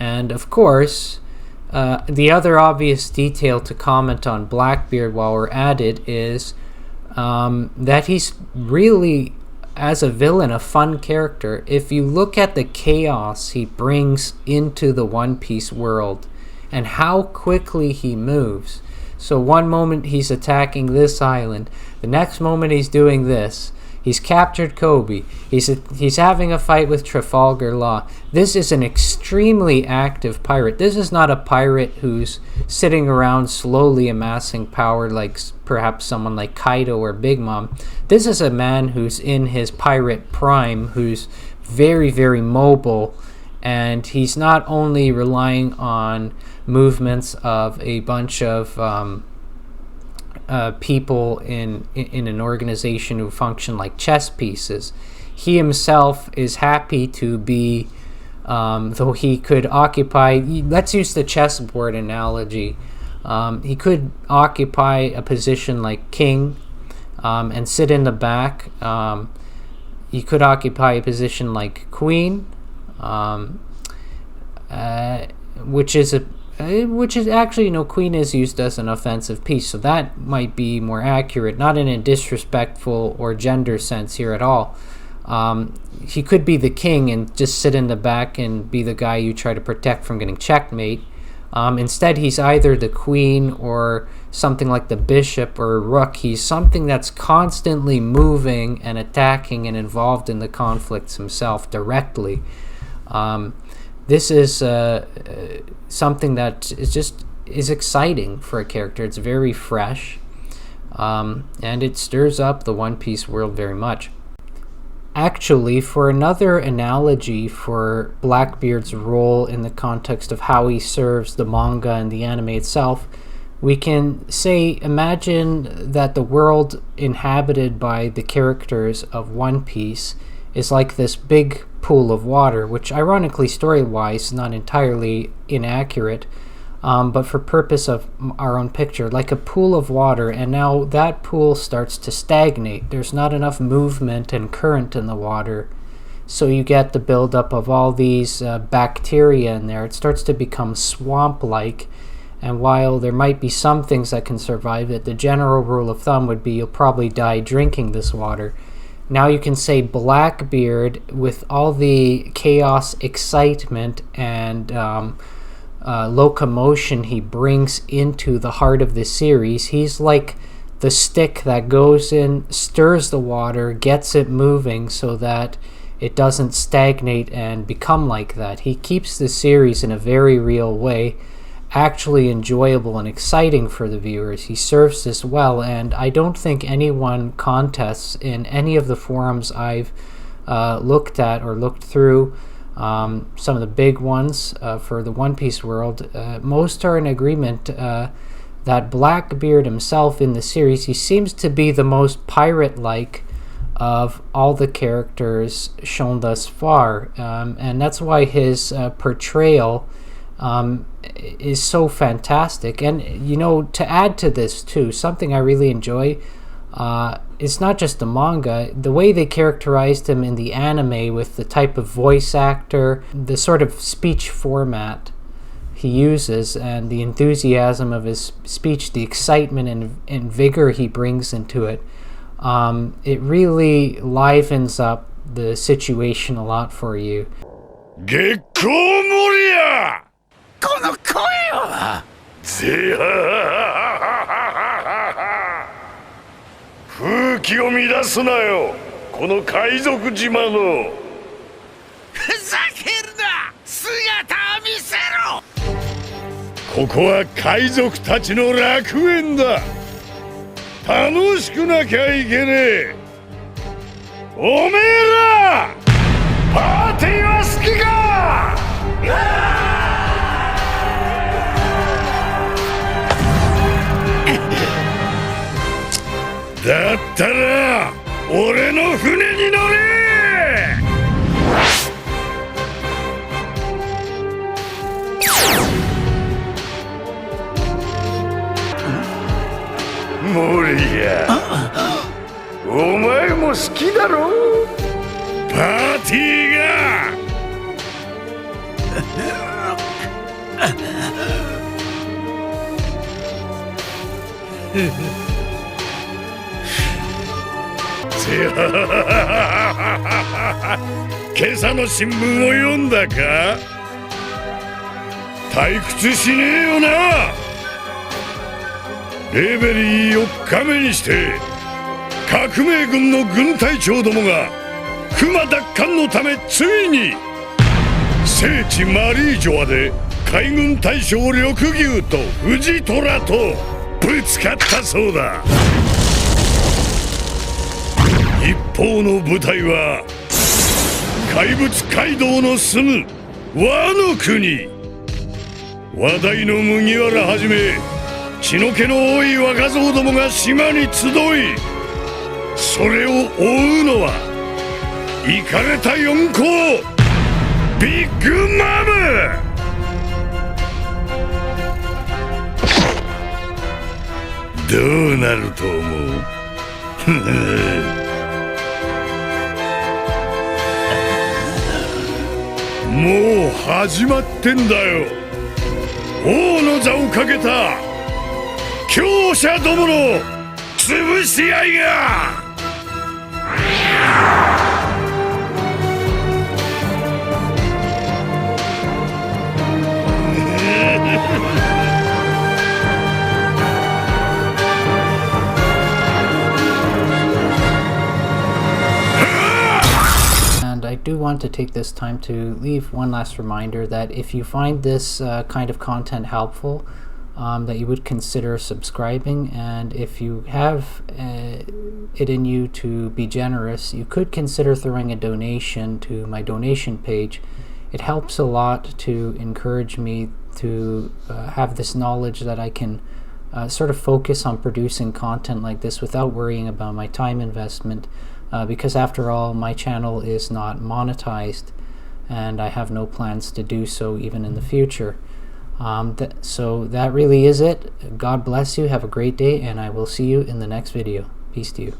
And of course, the other obvious detail to comment on Blackbeard while we're at it is that he's really, as a villain, a fun character. If you look at the chaos he brings into the One Piece world and how quickly he moves. So one moment he's attacking this island, the next moment he's doing this. He's captured Kobe. He's having a fight with Trafalgar Law. This is an extremely active pirate. This is not a pirate who's sitting around slowly amassing power like perhaps someone like Kaido or Big Mom. This is a man who's in his pirate prime, who's very, very mobile, and he's not only relying on movements of a bunch of people in an organization who function like chess pieces. He himself is happy to be, though he could occupy, let's use the chessboard analogy, he could occupy a position like king and sit in the back. He could occupy a position like queen, which is actually, queen is used as an offensive piece, so that might be more accurate, not in a disrespectful or gender sense here at all. He could be the king and just sit in the back and be the guy you try to protect from getting checkmate. Instead, he's either the queen or something like the bishop or a rook. He's something that's constantly moving and attacking and involved in the conflicts himself directly. This is something that is exciting for a character. It's very fresh, and it stirs up the One Piece world very much. Actually, for another analogy for Blackbeard's role in the context of how he serves the manga and the anime itself, we can say, imagine that the world inhabited by the characters of One Piece is like this big pool of water, which ironically story-wise is not entirely inaccurate, but for purpose of our own picture, like a pool of water, and now that pool starts to stagnate. There's not enough movement and current in the water, so you get the buildup of all these bacteria in there. It starts to become swamp-like, and while there might be some things that can survive it, the general rule of thumb would be you'll probably die drinking this water. Now you can say Blackbeard, with all the chaos, excitement, and locomotion he brings into the heart of the series, he's like the stick that goes in, stirs the water, gets it moving so that it doesn't stagnate and become like that. He keeps the series in a very real way actually enjoyable and exciting for the viewers. He serves this well, and I don't think anyone contests in any of the forums I've looked at or looked through, some of the big ones for the One Piece world, most are in agreement that Blackbeard himself in the series, he seems to be the most pirate-like of all the characters shown thus far, and that's why his portrayal is so fantastic. And to add to this too, something I really enjoy, it's not just the manga, the way they characterized him in the anime with the type of voice actor, the sort of speech format he uses, and the enthusiasm of his speech, the excitement and vigor he brings into it. It really livens up the situation a lot for you. この声はぜ風紀を乱すなよ、この海賊島の。ふざけるな、姿を見せろ。ここは海賊たちの楽園だ。楽しくなきゃいけねえ。おめえらパーティーは好きか。だったら俺の船に乗れ。モリア、お前も好きだろ、パーティーが。今朝の新聞を読んだか？退屈しねえよな。レベリー4日目にして革命軍の軍隊長どもが熊奪還のためついに聖地マリージョアで海軍大将緑牛と藤虎とぶつかったそうだ。一方の部隊は怪物街道の住む和の国、話題の麦わらはじめ血の気の多い若造どもが島に集い、それを追うのはイカれた四皇ビッグマム。どうなると思う？もう始まってんだよ、王の座をかけた強者どもの潰し合いが。I do want to take this time to leave one last reminder that if you find this kind of content helpful, that you would consider subscribing, and if you have it in you to be generous, you could consider throwing a donation to my donation page. It helps a lot to encourage me to have this knowledge that I can sort of focus on producing content like this without worrying about my time investment. Because after all, my channel is not monetized, and I have no plans to do so even in the future. So that really is it. God bless you, have a great day, and I will see you in the next video. Peace to you.